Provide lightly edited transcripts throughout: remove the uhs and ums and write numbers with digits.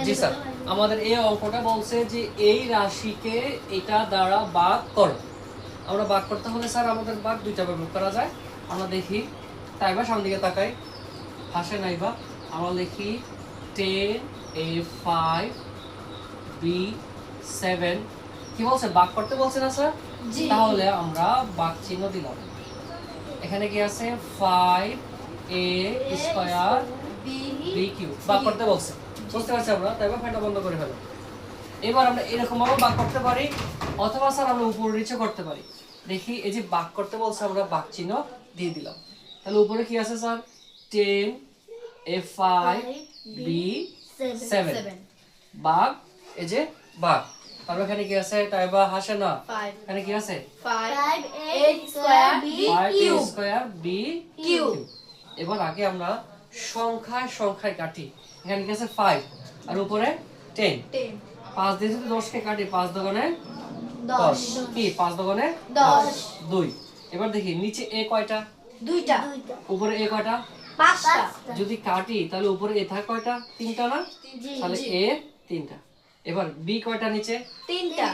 জি sir, আমাদের এই অঙ্কটা বলছে যে এই রাশিকে এটা দ্বারা ভাগ করো। আমরা ভাগ করতে হলে স্যার আমাদের ভাগ দুইটা ভাবে করা যায়। আমরা দেখি, তাইবা সামনের দিকে তাকাই, হাসে নাইবা। আমরা লিখি 10 a 5 b 7। কি বলছে, ভাগ করতে বলছে না স্যার? তাহলে আমরা ভাগ চিহ্ন দিলাম। এখানে কি আছে 5a স্কয়ার b কিউব, ভাগ করতে বলছে। বুঝতে পারছি আমরা, তাইবা ফ্যানটা বন্ধ করে ফেলো। এবার আমরা এরকম ভাবে ভাগ করতে পারি, অথবা স্যার আমরা উপর নিচে করতে পারি। দেখি, এই যে ভাগ করতে বলছে আমরা ভাগ চিহ্ন দিয়ে দিলাম। তাহলে উপরে কি আছে স্যার? 10 a 5 b 7 ভাগ, এই যে ভাগ। তারপর এখানে কি আছে? তাইবা হাসে না, এখানে কি আছে? 5a square b 5a square b cube. এবার আগে আমরা সংখ্যায় সংখ্যায় কাটি। এখানে কি আছে? 5 আর উপরে 10। 5 দিয়ে যদি 10 কে কাটি, 5 দোকানে 10। কি 5 দোকানে 10 2। এবার দেখি নিচে a কয়টা? দুইটা উপরে a কয়টা? পাঁচটা যদি কাটি তাহলে উপরে a থাকে কয়টা? তিনটা না? তাহলে a তিনটা। এবার b কয়টা নিচে? তিনটা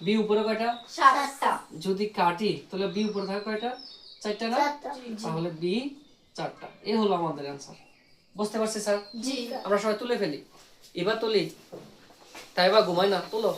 b উপরে কয়টা? সাতটা যদি কাটি তাহলে b উপরে থাকে কয়টা? চারটা না? তাহলে b চারটা। এই হলো আমাদের অ্যানসার। বুঝতে পারছি স্যার? জি আমরা সবাই তুলে ফেলি। এবার তুলি, তাই বা ঘুমাই না, তুলো।